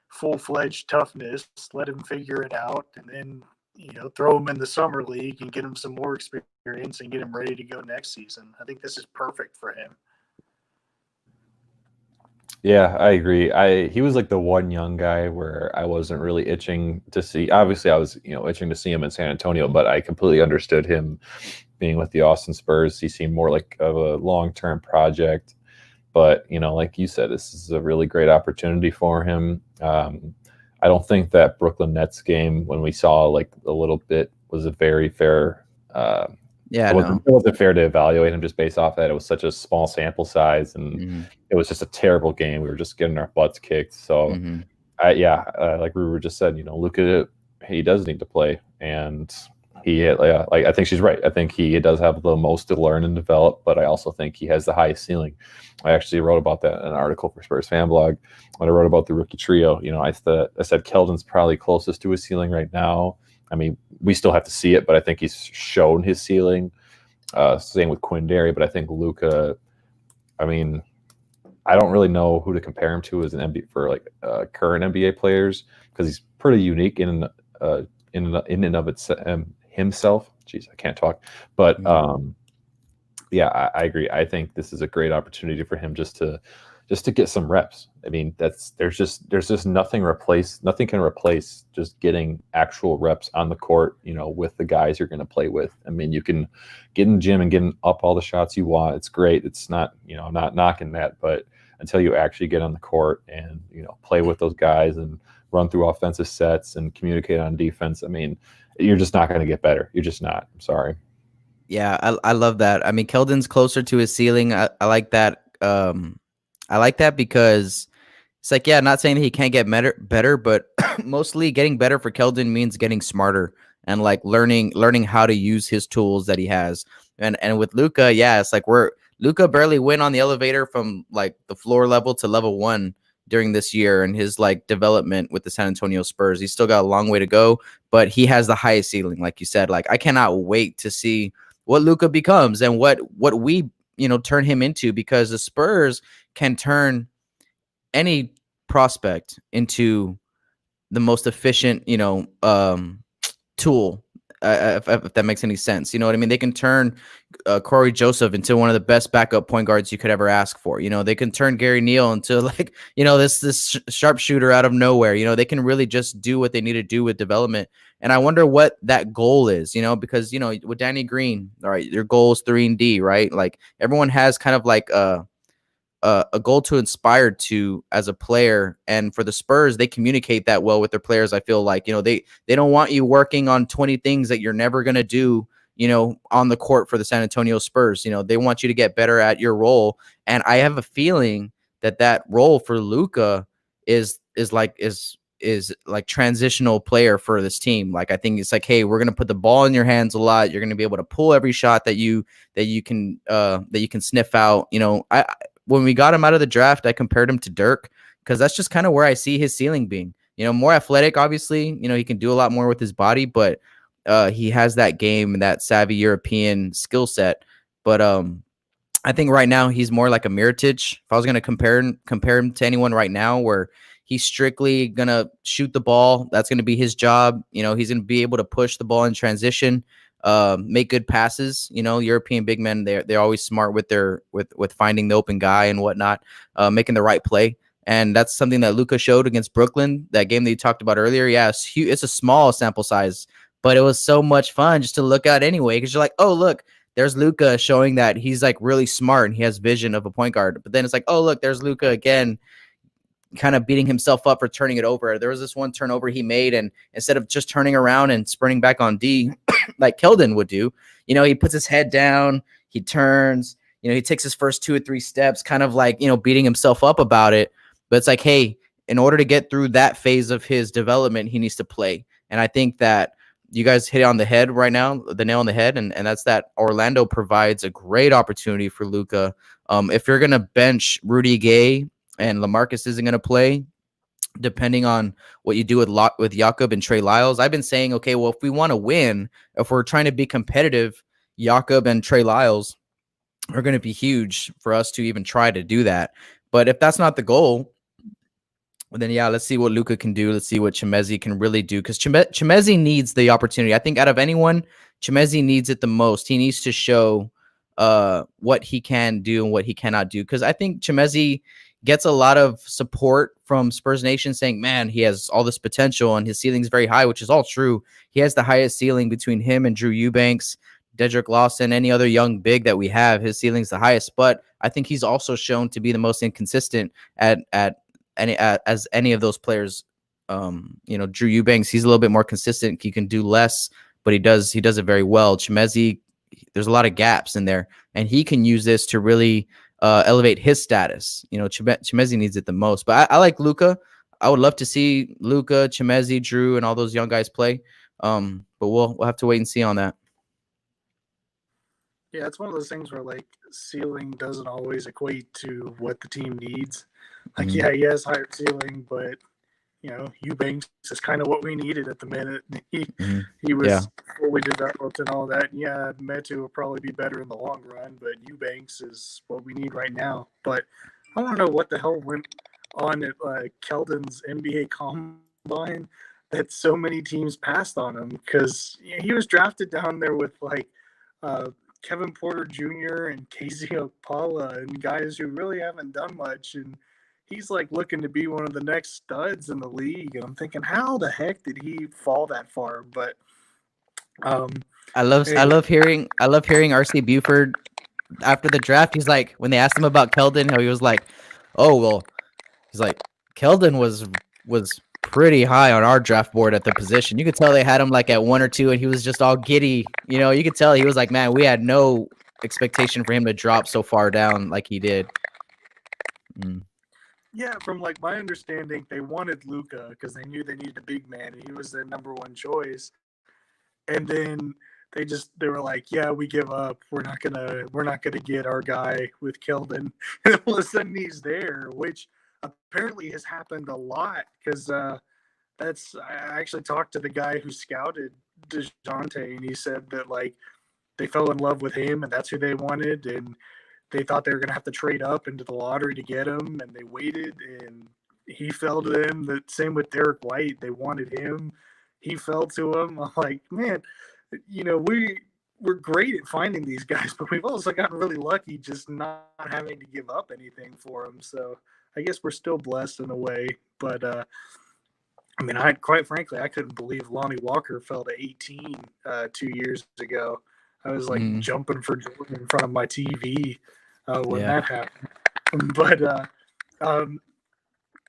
full-fledged toughness. Let him figure it out, and then throw him in the summer league and get him some more experience and get him ready to go next season. I think this is perfect for him. Yeah, I agree. He was like the one young guy where I wasn't really itching to see. Obviously, I was itching to see him in San Antonio, but I completely understood him being with the Austin Spurs. He seemed more like of a long-term project. But, like you said, this is a really great opportunity for him. I don't think that Brooklyn Nets game, when we saw like a little bit, was a very fair Yeah, It wasn't fair to evaluate him just based off that. It was such a small sample size, and it was just a terrible game. We were just getting our butts kicked. So, like Ruber just said, Luka, he does need to play, and I think she's right. I think he does have the most to learn and develop, but I also think he has the highest ceiling. I actually wrote about that in an article for Spurs Fan Blog when I wrote about the rookie trio. I said Keldon's probably closest to his ceiling right now. I mean, we still have to see it, but I think he's shown his ceiling. Same with Quindary, but I think Luka. I mean, I don't really know who to compare him to as an NBA for current NBA players, because he's pretty unique in and of himself. Jeez, I can't talk. But I agree. I think this is a great opportunity for him just to get some reps. I mean, there's just nothing can replace just getting actual reps on the court, with the guys you're going to play with. I mean, you can get in the gym and get up all the shots you want. It's great. It's not, I'm not knocking that, but until you actually get on the court and, play with those guys and run through offensive sets and communicate on defense, I mean, you're just not going to get better. You're just not. I'm sorry. Yeah, I love that. I mean, Keldon's closer to his ceiling. I like that. I like that because it's like, yeah, not saying that he can't get better, but mostly getting better for Keldon means getting smarter and like learning how to use his tools that he has. And with Luka, yeah, it's like Luka barely went on the elevator from like the floor level to level 1 during this year and his like development with the San Antonio Spurs. He's still got a long way to go, but he has the highest ceiling, like you said. Like, I cannot wait to see what Luka becomes and what we turn him into, because the Spurs can turn any prospect into the most efficient, tool. If that makes any sense, you know what I mean? They can turn Corey Joseph into one of the best backup point guards you could ever ask for. They can turn Gary Neal into like, this sharpshooter out of nowhere. They can really just do what they need to do with development. And I wonder what that goal is, because, with Danny Green, all right, your goal is 3-and-D, right? Like, everyone has kind of like a goal to inspire to as a player. And for the Spurs, they communicate that well with their players. I feel like, they don't want you working on 20 things that you're never going to do, on the court for the San Antonio Spurs. They want you to get better at your role. And I have a feeling that role for Luka is like transitional player for this team. Like, I think it's like, hey, we're going to put the ball in your hands a lot. You're going to be able to pull every shot that you can sniff out. When we got him out of the draft, I compared him to Dirk, because that's just kind of where I see his ceiling being. More athletic, obviously. He can do a lot more with his body, but he has that game and that savvy European skill set. But I think right now he's more like a Mirotic. If I was going to compare him to anyone right now, where he's strictly going to shoot the ball, that's going to be his job. He's going to be able to push the ball in transition, make good passes. European big men, they're always smart with with finding the open guy and whatnot, making the right play. And that's something that Luka showed against Brooklyn, that game that you talked about earlier. Yeah, it's a small sample size, but it was so much fun just to look at anyway, because you're like, oh, look, there's Luka showing that he's like really smart and he has vision of a point guard. But then it's like, oh, look, there's Luka again, kind of beating himself up for turning it over. There was this one turnover he made, and instead of just turning around and sprinting back on D like Keldon would do, he puts his head down, he turns, he takes his first 2 or 3 steps, kind of like, beating himself up about it. But it's like, hey, in order to get through that phase of his development, he needs to play. And I think that you guys hit it on the head right now, the nail on the head, and that's that Orlando provides a great opportunity for Luka. If you're going to bench Rudy Gay and LaMarcus isn't going to play, depending on what you do with Jakob and Trey Lyles, I've been saying, okay, well, if we want to win, if we're trying to be competitive, Jakob and Trey Lyles are going to be huge for us to even try to do that. But if that's not the goal, then yeah, let's see what Luka can do. Let's see what Chimezie can really do, because Chimezie needs the opportunity. I think out of anyone, Chimezie needs it the most. He needs to show what he can do and what he cannot do, because I think Chimezie gets a lot of support from Spurs Nation saying, man, he has all this potential and his ceiling's very high, which is all true. He has the highest ceiling between him and Drew Eubanks, Dedrick Lawson, any other young big that we have. His ceiling's the highest, but I think he's also shown to be the most inconsistent as any of those players. Drew Eubanks, he's a little bit more consistent. He can do less, but he does it very well. Chimezie, there's a lot of gaps in there, and he can use this to really elevate his status. You know, Chimezie needs it the most, but I like Luka. I would love to see Luka, Chimezie, Drew, and all those young guys play. But we'll have to wait and see on that. Yeah, it's one of those things where like ceiling doesn't always equate to what the team needs. Like, yeah, he has higher ceiling, but you know, Eubanks is kind of what we needed at the minute. He was fully developed and all that. Yeah, Metu will probably be better in the long run, but Eubanks is what we need right now. But I want to know what the hell went on at Keldon's NBA Combine that so many teams passed on him, because he was drafted down there with like Kevin Porter Jr. and Casey Okpala and guys who really haven't done much, and he's like looking to be one of the next studs in the league. And I'm thinking, how the heck did he fall that far? But I love hearing RC Buford after the draft. He's like, when they asked him about Keldon, how he was like, oh well, he's like, Keldon was pretty high on our draft board at the position. You could tell they had him like at 1 or 2, and he was just all giddy. You know, you could tell he was like, man, we had no expectation for him to drop so far down like he did. Yeah, from like my understanding, they wanted Luka because they knew they needed a big man, and he was their number one choice. And then they were like, yeah, we give up. We're not gonna get our guy with Keldon. And all of a sudden he's there, which apparently has happened a lot, because I actually talked to the guy who scouted DeJounte, and he said that like they fell in love with him, and that's who they wanted, and they thought they were going to have to trade up into the lottery to get him, and they waited, and he fell to them. The same with Derek White. They wanted him. He fell to him. I'm like, man, you know, we're great at finding these guys, but we've also gotten really lucky just not having to give up anything for them. So I guess we're still blessed in a way. But, I mean, quite frankly, I couldn't believe Lonnie Walker fell to 18 2 years ago. I was like jumping for joy in front of my TV when that happened. But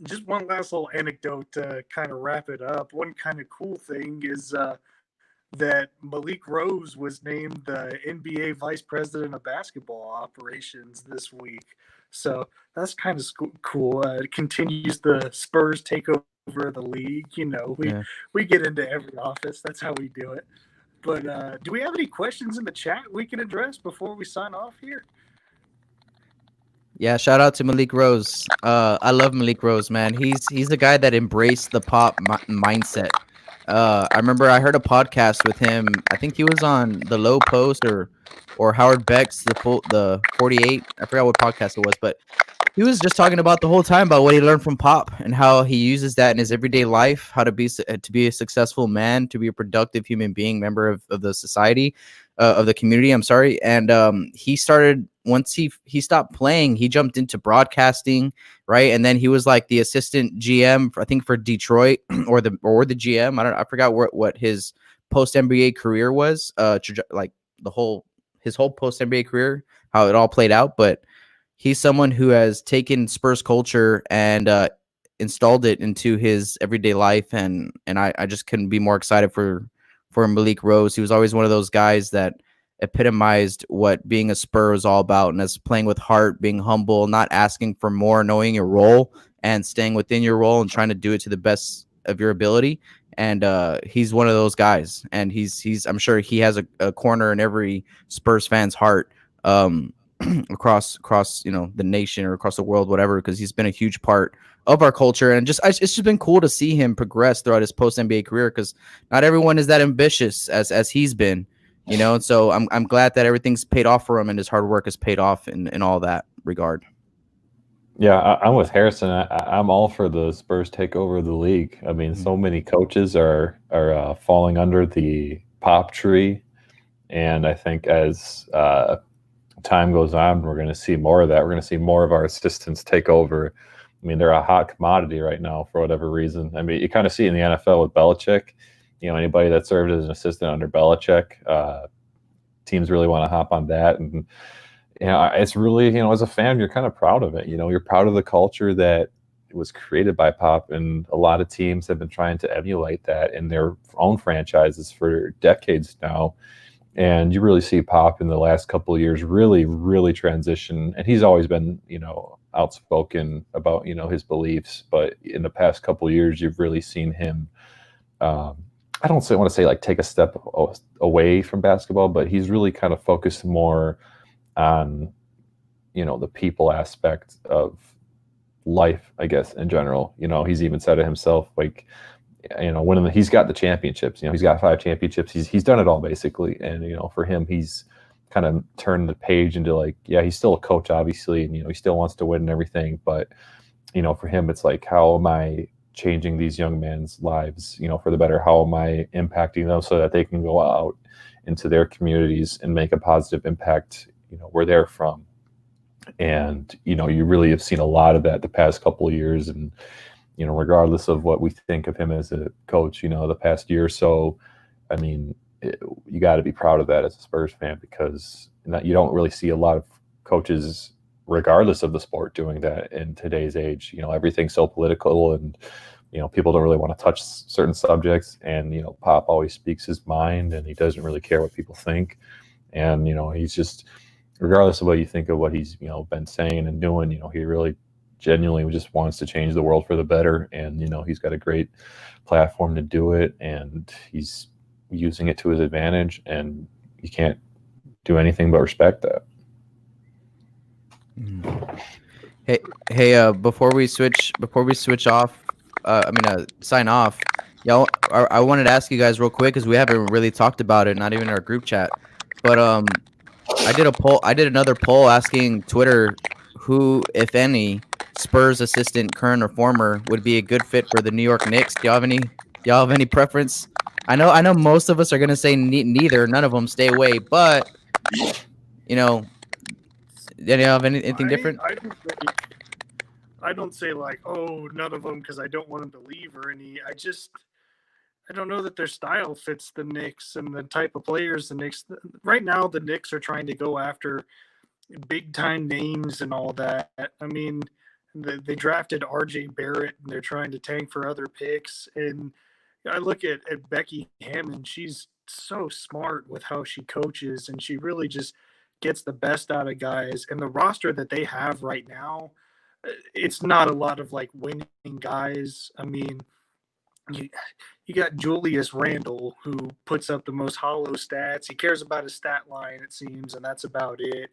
just one last little anecdote to kind of wrap it up. One kind of cool thing is that Malik Rose was named the NBA Vice President of Basketball Operations this week. So that's kind of cool. It continues the Spurs takeover of the league. You know, we get into every office. That's how we do it. But do we have any questions in the chat we can address before we sign off here? Yeah, shout out to Malik Rose. I love Malik Rose, man. He's the guy that embraced the pop mindset. I remember I heard a podcast with him. I think he was on the Low Post or Howard Beck's the 48. I forgot what podcast it was, but he was just talking about the whole time about what he learned from Pop and how he uses that in his everyday life, how to be a successful man, to be a productive human being, member of the society, of the community. I'm sorry. And he started, once he stopped playing, he jumped into broadcasting, right? And then he was like the assistant GM, I think for Detroit or the GM. I forgot what his post NBA career was, like his whole post NBA career, how it all played out. But he's someone who has taken Spurs culture and installed it into his everyday life, and I just couldn't be more excited for Malik Rose. He was always one of those guys that epitomized what being a Spur is all about, and as playing with heart, being humble, not asking for more, knowing your role and staying within your role and trying to do it to the best of your ability. And he's one of those guys, and he's I'm sure he has a corner in every Spurs fan's heart. Across the nation or across the world, whatever, because he's been a huge part of our culture, and it's just been cool to see him progress throughout his post NBA career, because not everyone is that ambitious as he's been, and so I'm glad that everything's paid off for him and his hard work has paid off in all that regard. Yeah, I'm with Harrison. I'm all for the Spurs take over the league. I mean, so many coaches are falling under the Pop tree, and I think as time goes on, we're going to see more of that. We're going to see more of our assistants take over. I mean, they're a hot commodity right now for whatever reason. I mean, you kind of see it in the NFL with Belichick. Anybody that served as an assistant under Belichick, teams really want to hop on that. And it's really, as a fan, you're kind of proud of it. You're proud of the culture that was created by Pop, and a lot of teams have been trying to emulate that in their own franchises for decades now. And you really see Pop in the last couple of years really, really transition. And he's always been, outspoken about, his beliefs. But in the past couple of years, you've really seen him, I don't want to say like take a step away from basketball, but he's really kind of focused more on, the people aspect of life, I guess, in general. He's even said it himself, like, he's got the championships, he's got 5 championships. He's done it all basically. And, for him, he's kind of turned the page into like, yeah, he's still a coach, obviously. And, he still wants to win and everything. But, for him, it's like, how am I changing these young men's lives, for the better? How am I impacting them so that they can go out into their communities and make a positive impact, where they're from? And, you really have seen a lot of that the past couple of years. And, regardless of what we think of him as a coach, the past year or so, I mean, you got to be proud of that as a Spurs fan, because you don't really see a lot of coaches, regardless of the sport, doing that in today's age. Everything's so political, and, people don't really want to touch certain subjects. And, Pop always speaks his mind, and he doesn't really care what people think. And, he's just, regardless of what you think of what he's, been saying and doing, he really genuinely just wants to change the world for the better. And, he's got a great platform to do it, and he's using it to his advantage, and you can't do anything but respect that. Hey, before we switch off, sign off. Y'all, I wanted to ask you guys real quick, because we haven't really talked about it, not even in our group chat. But I did another poll asking Twitter who, if any, Spurs assistant, current or former, would be a good fit for the New York Knicks. Do y'all have any preference? I know most of us are gonna say neither, none of them, stay away. But do you have anything different? I don't say like, oh, none of them, because I don't want them to leave or any. I don't know that their style fits the Knicks and the type of players the Knicks. Right now, the Knicks are trying to go after big-time names and all that. I mean, they drafted R.J. Barrett, and they're trying to tank for other picks. And I look at Becky Hammond. She's so smart with how she coaches, and she really just gets the best out of guys. And the roster that they have right now, it's not a lot of, like, winning guys. I mean, you got Julius Randle, who puts up the most hollow stats. He cares about his stat line, it seems, and that's about it.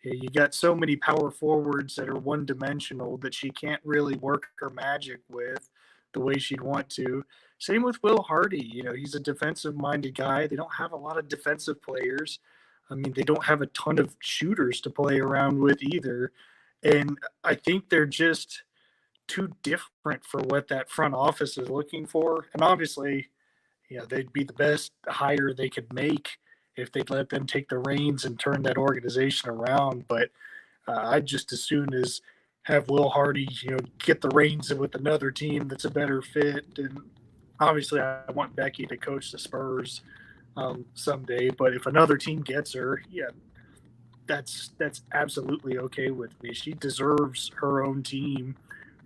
You got so many power forwards that are one-dimensional that she can't really work her magic with the way she'd want to. Same with Will Hardy. He's a defensive-minded guy. They don't have a lot of defensive players. I mean, they don't have a ton of shooters to play around with either. And I think they're just too different for what that front office is looking for. And obviously, they'd be the best hire they could make if they'd let them take the reins and turn that organization around. But I'd just as soon as have Will Hardy, get the reins with another team that's a better fit. And obviously, I want Becky to coach the Spurs someday. But if another team gets her, yeah, that's absolutely okay with me. She deserves her own team.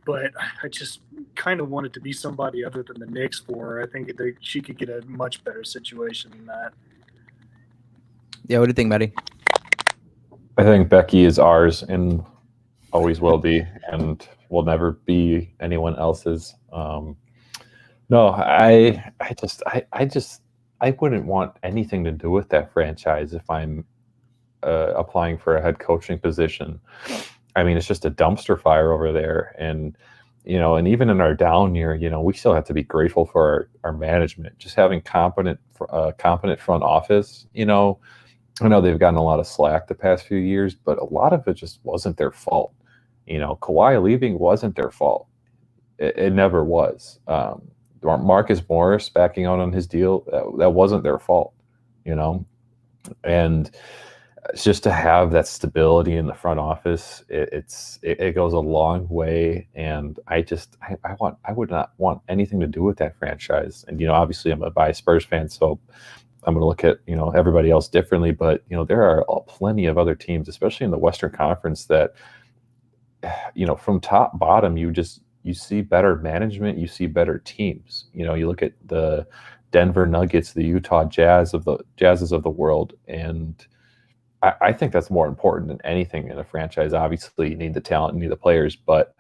But I just kind of want it to be somebody other than the Knicks for her. I think she could get a much better situation than that. Yeah, what do you think, Matty? I think Becky is ours and always will be, and will never be anyone else's. No, I wouldn't want anything to do with that franchise if I'm applying for a head coaching position. I mean, it's just a dumpster fire over there. And, and even in our down year, we still have to be grateful for our management, just having competent front office. I know they've gotten a lot of slack the past few years, but a lot of it just wasn't their fault. Kawhi leaving wasn't their fault. It never was. Marcus Morris backing out on his deal, that wasn't their fault, and it's just to have that stability in the front office. It goes a long way. And I would not want anything to do with that franchise. And, obviously I'm a biased Spurs fan, so I'm going to look at, everybody else differently, but, there are plenty of other teams, especially in the Western Conference, that, from top bottom, you just you see better management, you see better teams. You know, you look at the Denver Nuggets, the Utah Jazzes of the world, and I think that's more important than anything in a franchise. Obviously, you need the talent, you need the players, but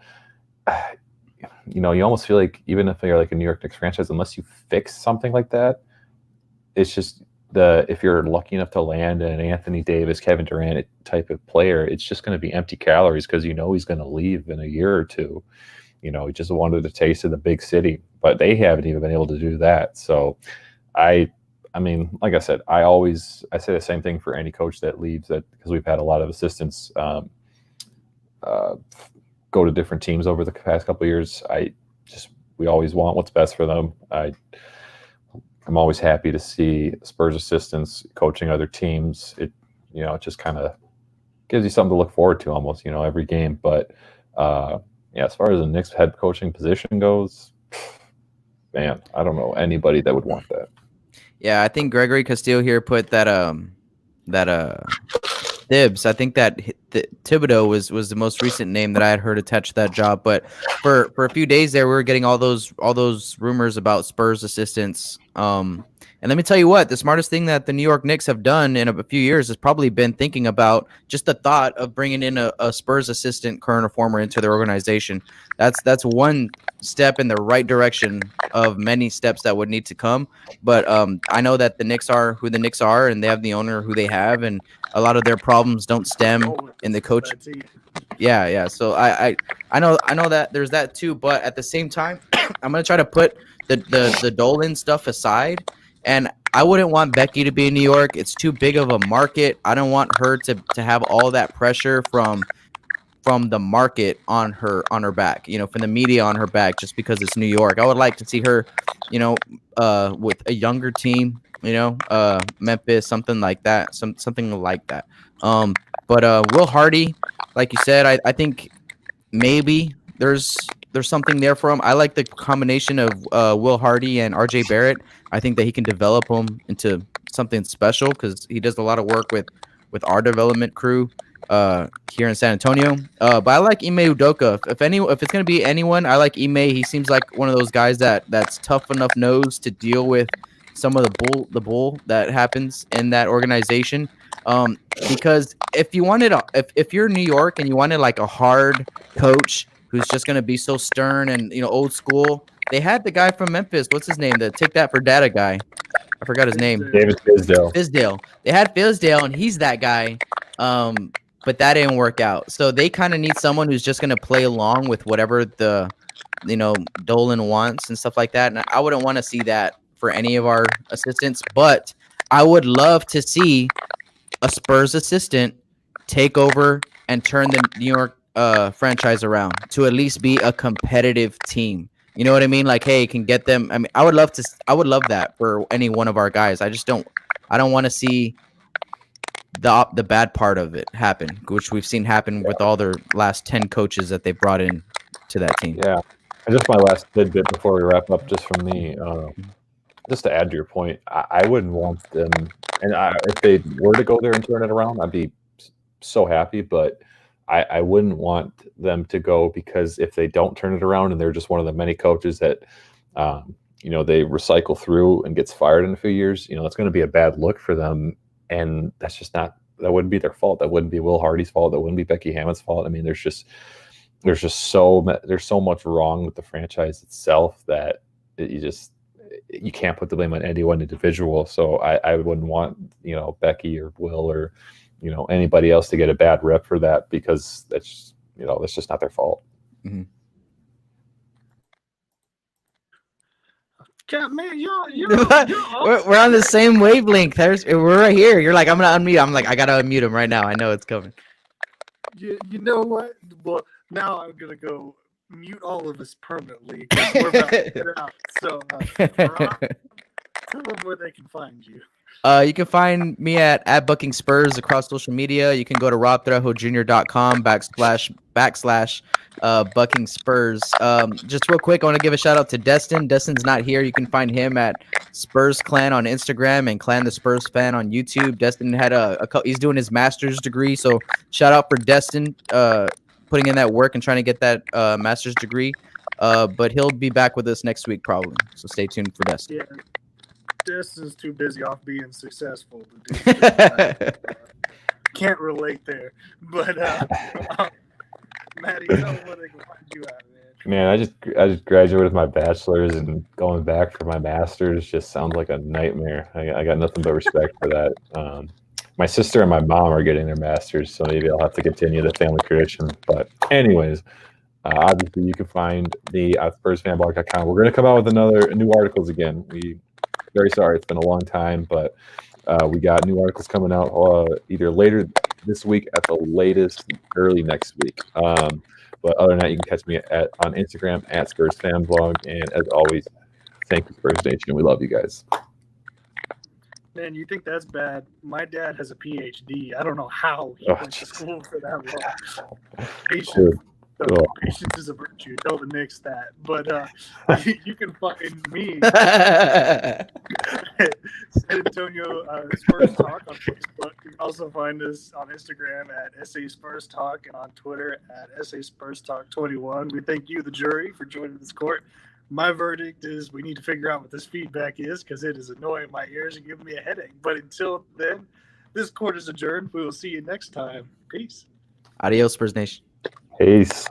you know, you almost feel like even if you're like a New York Knicks franchise, unless you fix something like that, it's just if you're lucky enough to land an Anthony Davis, Kevin Durant type of player, it's just going to be empty calories because you know he's going to leave in a year or two. You know, he just wanted a taste of the big city, but they haven't even been able to do that. So I mean, like I said, I say the same thing for any coach that leaves, that because we've had a lot of assistants go to different teams over the past couple of years. We always want what's best for them. I'm always happy to see Spurs assistants coaching other teams. It just kind of gives you something to look forward to almost, every game. But yeah, as far as the Knicks head coaching position goes, man, I don't know anybody that would want that. Yeah, I think Gregory Castillo here put that Thibs. I think that Thibodeau was the most recent name that I had heard attached to that job. But for a few days there, we were getting all those rumors about Spurs assistants. And let me tell you what, the smartest thing that the New York Knicks have done in a few years has probably been thinking about just the thought of bringing in a Spurs assistant, current or former, into their organization. That's one step in the right direction of many steps that would need to come. But I know that the Knicks are who the Knicks are, and they have the owner who they have, and a lot of their problems don't stem in the coach. Yeah. So I know that there's that too, but at the same time, I'm gonna try to put the Dolan stuff aside. And I wouldn't want Becky to be in New York. It's too big of a market. I don't want her to have all that pressure from the market on her back, from the media on her back, just because it's New York. I would like to see her, with a younger team, Memphis, something like that, something like that. But Will Hardy, like you said, I think maybe there's something there for him. I like the combination of Will Hardy and RJ Barrett. I think that he can develop him into something special because he does a lot of work with our development crew here in San Antonio. But I like Ime Udoka. If it's gonna be anyone, I like Ime. He seems like one of those guys that's tough enough nose to deal with some of the bull that happens in that organization. Because if you're New York and you wanted like a hard coach who's just going to be so stern and, old school. They had the guy from Memphis. What's his name? The Take That for Data guy. I forgot his name. David Fizdale. They had Fizdale, and he's that guy. But that didn't work out. So they kind of need someone who's just going to play along with whatever the, Dolan wants and stuff like that. And I wouldn't want to see that for any of our assistants. But I would love to see a Spurs assistant take over and turn the New York franchise around to at least be a competitive team. You know what I mean? Like, hey, can get them. I mean, I would love that for any one of our guys. I don't want to see the bad part of it happen, which we've seen happen with all their last 10 coaches that they brought in to that team. Yeah. And just my last tidbit before we wrap up, just from me, just to add to your point, I wouldn't want them, and if they were to go there and turn it around, I'd be so happy, but I wouldn't want them to go because if they don't turn it around and they're just one of the many coaches that, they recycle through and gets fired in a few years, that's going to be a bad look for them. And that wouldn't be their fault. That wouldn't be Will Hardy's fault. That wouldn't be Becky Hammon's fault. I mean, there's so much wrong with the franchise itself that you can't put the blame on any one individual. So I wouldn't want, Becky or Will or, anybody else to get a bad rep for that because that's just not their fault. Mm-hmm. God, man, you're we're on the same wavelength. We're right here. You're like, I'm gonna unmute. I'm like, I gotta unmute him right now. I know it's coming. You know what? Well, now I'm gonna go mute all of us permanently. We're about to get out. So tell them where they can find you. You can find me at Bucking Spurs across social media. You can go to robtrejojr.com / Bucking Spurs. Just real quick, I want to give a shout out to Destin. Destin's not here. You can find him at Spurs Clan on Instagram and Clan the Spurs Fan on YouTube. Destin had he's doing his master's degree, so shout out for Destin putting in that work and trying to get that master's degree. But he'll be back with us next week probably. So stay tuned for Dustin. Yeah, Dustin's too busy off being successful to do this. Can't relate there. But Maddie, tell them where they can find you at, man. Man, I just graduated with my bachelor's, and going back for my master's just sounds like a nightmare. I got nothing but respect for that. My sister and my mom are getting their masters, so maybe I'll have to continue the family tradition. But anyways, obviously you can find me at SpursFanblog.com. We're going to come out with new articles again. Very sorry, it's been a long time, but we got new articles coming out either later this week at the latest, early next week. But other than that, you can catch me on Instagram at SpursFanblog. And as always, thank you, Spurs Nation. We love you guys. Man, you think that's bad? My dad has a PhD. I don't know how he went to school for that long. Patience. Patience is a virtue. Tell the Knicks that. But you can find me San Antonio Spurs Talk on Facebook. You can also find us on Instagram at SA Spurs Talk and on Twitter at SA Spurs Talk 21. We thank you, the jury, for joining this court. My verdict is we need to figure out what this feedback is because it is annoying my ears and giving me a headache. But until then, this court is adjourned. We will see you next time. Peace. Adios, Spurs Nation. Peace.